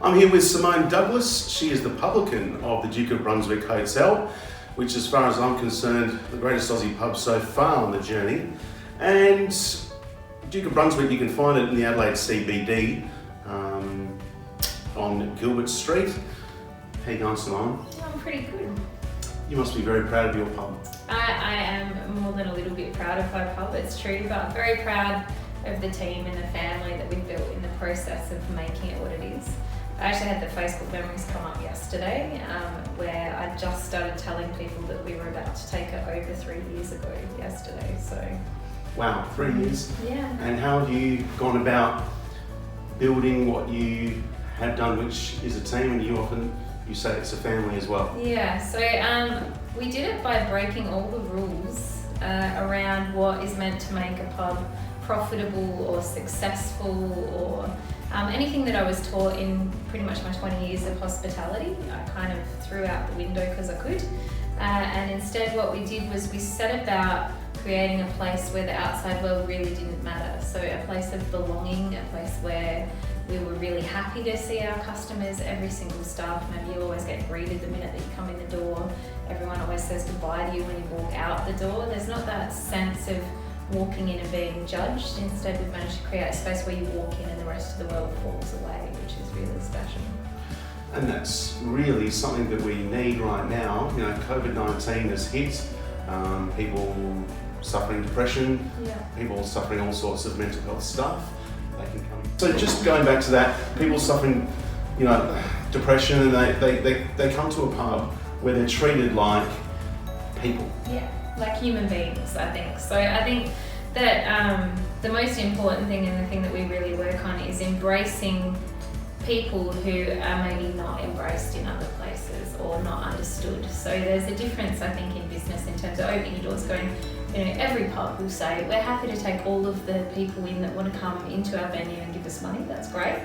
I'm here with Simone Douglas. She is the Publican of the Duke of Brunswick Hotel, which, as far as I'm concerned, the greatest Aussie pub so far on the journey. And Duke of Brunswick, you can find it in the Adelaide CBD on Gilbert Street. How you going, Simone? I'm pretty good. You must be very proud of your pub. I am more than a little bit proud of my pub, it's true, but I'm very proud of the team and the family that we've built in the process of making it what it is. I actually had the Facebook memories come up yesterday where I just started telling people that we were about to take it over 3 years ago yesterday. So. Wow, 3 years? Yeah. And how have you gone about building what you have done, which is a team, and you say it's a family as well? Yeah, so we did it by breaking all the rules around what is meant to make a pub profitable or successful or anything that I was taught in pretty much my 20 years of hospitality. I kind of threw out the window because I could. And instead what we did was we set about creating a place where the outside world really didn't matter. So a place of belonging, a place where we were really happy to see our customers. Every single staff member, you always get greeted the minute that you come in the door. Everyone always says goodbye to you when you walk out the door. There's not that sense of walking in and being judged. Instead, we've managed to create a space where you walk in and the rest of the world falls away, which is really special. And that's really something that we need right now. You know, COVID-19 has hit, people suffering depression, people suffering all sorts of mental health stuff. They can come. So just going back to that, people suffering, depression, and they come to a pub where they're treated like people. Yeah, like human beings, I think. So I think that the most important thing and the thing that we really work on is embracing people who are maybe not embraced in other places or not understood. So there's a difference, I think, in business in terms of opening your doors, going, every pub will say, we're happy to take all of the people in that want to come into our venue and give us money, that's great.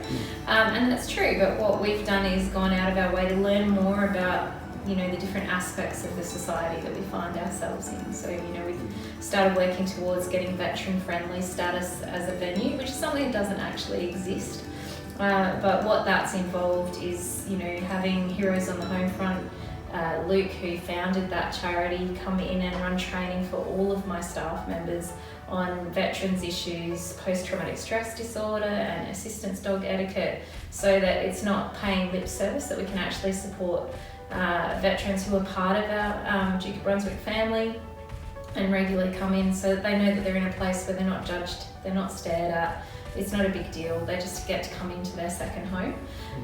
And that's true, but what we've done is gone out of our way to learn more about the different aspects of the society that we find ourselves in. So, we've started working towards getting veteran-friendly status as a venue, which is something that doesn't actually exist. But what that's involved is, having Heroes on the Home Front, Luke, who founded that charity, come in and run training for all of my staff members on veterans issues, post-traumatic stress disorder and assistance dog etiquette, so that it's not paying lip service, that we can actually support veterans who are part of our Duke of Brunswick family and regularly come in, so that they know that they're in a place where they're not judged, they're not stared at. It's not a big deal, they just get to come into their second home.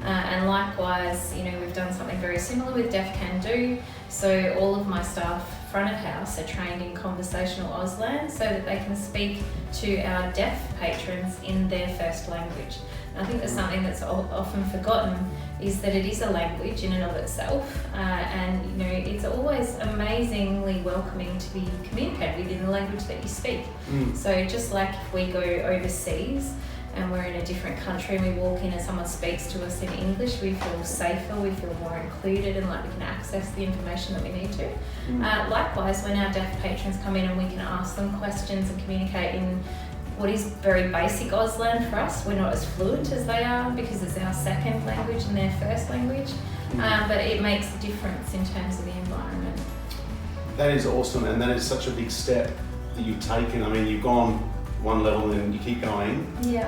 And likewise, we've done something very similar with Deaf Can Do. So all of my staff front of house are trained in conversational Auslan so that they can speak to our deaf patrons in their first language. And I think that's something that's often forgotten, is that it is a language in and of itself, and it's always amazingly welcoming to be communicated with in the language that you speak. So just like if we go overseas and we're in a different country and we walk in and someone speaks to us in English, we feel safer, we feel more included, and like we can access the information that we need to. Likewise, when our deaf patrons come in and we can ask them questions and communicate in what is very basic Auslan for us. We're not as fluent as they are because it's our second language and their first language, but it makes a difference in terms of the environment. That is awesome, and that is such a big step that you've taken. I mean, you've gone one level and you keep going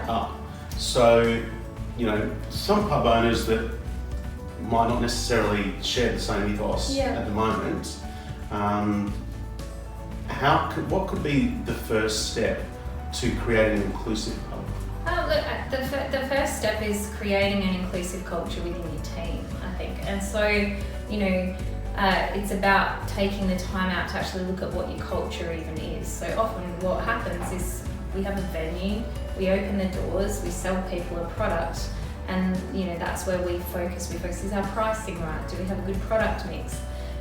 up. So, some pub owners that might not necessarily share the same ethos at the moment, what could be the first step to create an inclusive pub? The first step is creating an inclusive culture within your team, I think. And so, it's about taking the time out to actually look at what your culture even is. So often what happens is we have a venue, we open the doors, we sell people a product, and that's where we focus. Is our pricing right? Do we have a good product mix?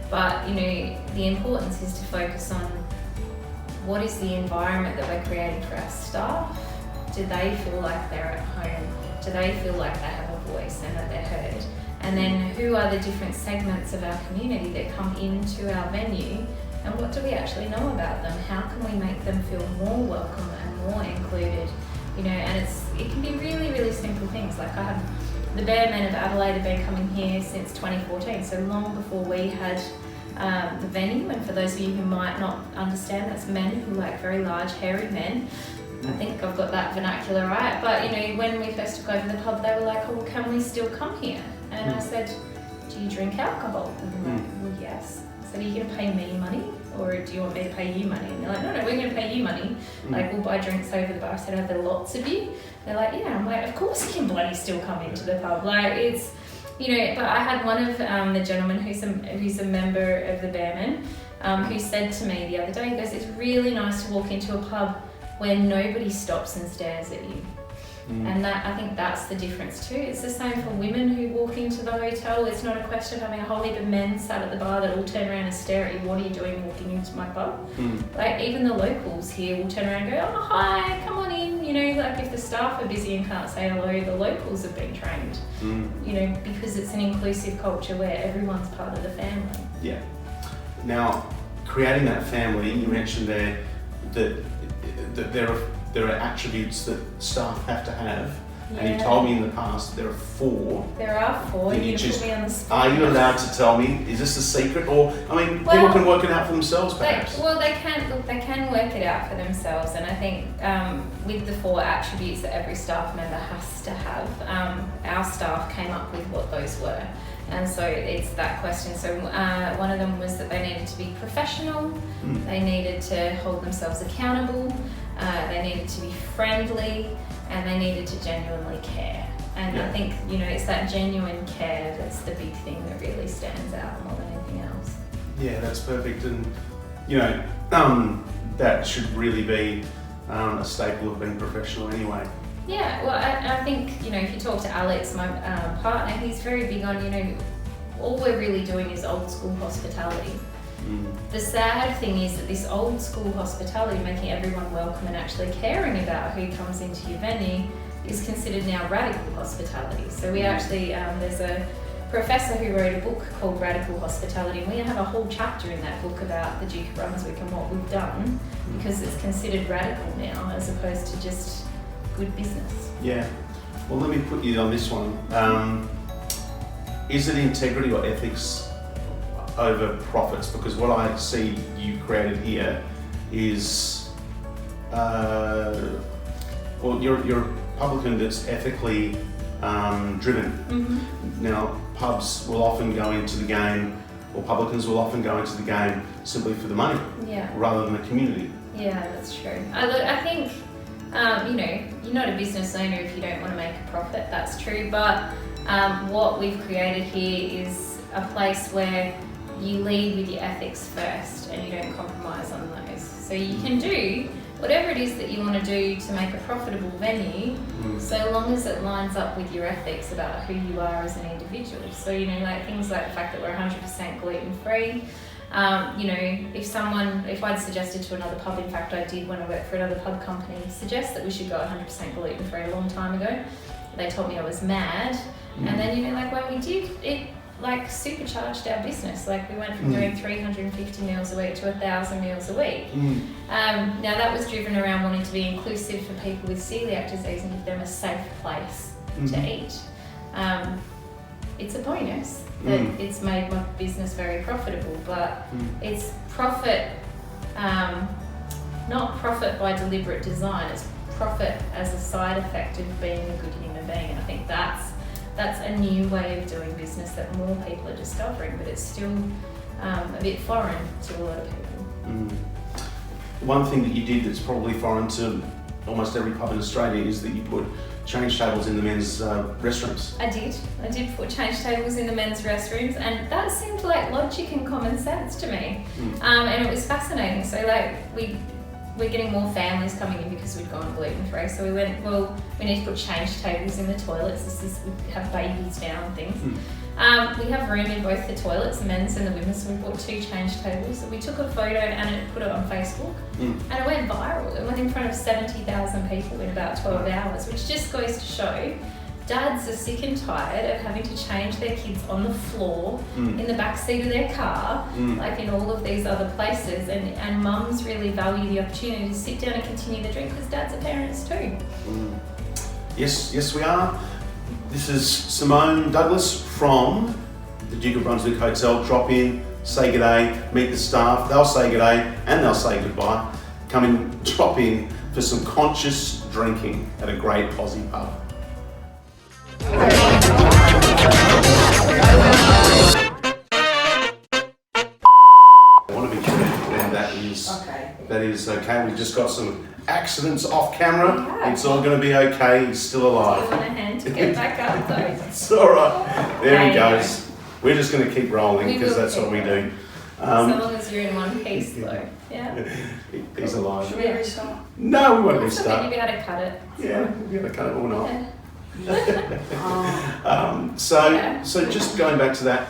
But the importance is to focus on what is the environment that we're creating for our staff. Do they feel like they're at home? Do they feel like they have a voice and that they're heard? And then who are the different segments of our community that come into our venue, and what do we actually know about them? How can we make them feel more welcome and more included? And it can be really, really simple things. Like I have the Bear Men of Adelaide have been coming here since 2014, so long before we had the venue. And for those of you who might not understand, that's men who like very large, hairy men. I think I've got that vernacular right. But when we first took over the pub, they were like, "Oh, well, can we still come here?" And I said, "Do you drink alcohol?" And they're like, "Well, yes." I said, "Are you going to pay me money, or do you want me to pay you money?" And they're like, "No, we're going to pay you money. Like, we'll buy drinks over the bar." I said, "Are there lots of you?" They're like, "Yeah." I'm like, "Of course you can bloody still come into the pub." Like, it's, but I had one of the gentlemen who's a member of the Bearmen who said to me the other day, he goes, "It's really nice to walk into a pub where nobody stops and stares at you." And that, I think that's the difference too. It's the same for women who walk into the hotel. It's not a question of having a whole heap of men sat at the bar that all turn around and stare at you. "What are you doing walking into my pub?" Like, even the locals here will turn around and go, "Oh, hi, come on in." Like, if the staff are busy and can't say hello, the locals have been trained. Because it's an inclusive culture where everyone's part of the family. Yeah. Now, creating that family, you mentioned there that there are attributes that staff have to have, and you told me in the past there are 4. There are 4. You put me on the spot. Are you allowed to tell me? Is this a secret, or people can work it out for themselves, perhaps? They can work it out for themselves, and I think with the 4 attributes that every staff member has to have, our staff came up with what those were. And so it's that question. So one of them was that they needed to be professional, they needed to hold themselves accountable, they needed to be friendly, and they needed to genuinely care. And I think, it's that genuine care that's the big thing that really stands out more than anything else. Yeah, that's perfect. And, that should really be a staple of being professional anyway. Yeah, well, I think, if you talk to Alex, my partner, he's very big on, all we're really doing is old school hospitality. The sad thing is that this old school hospitality, making everyone welcome and actually caring about who comes into your venue, is considered now radical hospitality. So we actually, there's a professor who wrote a book called Radical Hospitality, and we have a whole chapter in that book about the Duke of Brunswick and what we've done, because it's considered radical now as opposed to just good business. Yeah. Well, let me put you on this one. Is it integrity or ethics over profits? Because what I see you created here is, you're a publican that's ethically driven. Now, pubs will often go into the game, or publicans will often go into the game simply for the money, rather than the community. Yeah, that's true. I think, you're not a business owner if you don't want to make a profit, that's true, but what we've created here is a place where you lead with your ethics first and you don't compromise on those. So you can do whatever it is that you want to do to make a profitable venue, so long as it lines up with your ethics about who you are as an individual. So, things like the fact that we're 100% gluten free. If I'd suggested to another pub, in fact I did when I worked for another pub company, suggest that we should go 100% gluten free a long time ago. They told me I was mad. And then, when we did, it supercharged our business. We went from doing 350 meals a week to 1,000 meals a week. Now that was driven around wanting to be inclusive for people with celiac disease and give them a safe place to eat. It's a bonus that it's made my business very profitable, but it's profit, not profit by deliberate design, it's profit as a side effect of being a good human being. And I think that's a new way of doing business that more people are discovering, but it's still a bit foreign to a lot of people. One thing that you did that's probably foreign to almost every pub in Australia is that you put change tables in the men's restrooms. I did put change tables in the men's restrooms, and that seemed like logic and common sense to me. And it was fascinating. So we're getting more families coming in because we'd gone gluten free. So we went, well, we need to put change tables in the toilets. We have babies now and things. We have room in both the toilets, the men's and the women's, so we bought 2 change tables. So we took a photo and put it on Facebook, and it went viral. It went in front of 70,000 people in about 12 hours, which just goes to show dads are sick and tired of having to change their kids on the floor, in the back seat of their car, in all of these other places, and mums really value the opportunity to sit down and continue the drink because dads are parents too. Yes, we are. This is Simone Douglas from the Duke of Brunswick Hotel. Drop in, say g'day, meet the staff. They'll say g'day and they'll say goodbye. Come in, drop in for some conscious drinking at a great Aussie pub. I want to be clear and that is okay. We've just got some accidents off camera. Yeah. It's all going to be okay. He's still alive. Do you want a hand to get back up though? It's all right. There he goes. We're just going to keep rolling because that's what we do. So long as you're in one piece though. Yeah. He's alive. Should we restart? No, we won't That's okay, restart. you'll be able to cut it. Yeah, we're going to cut it all off. Yeah. So just going back to that,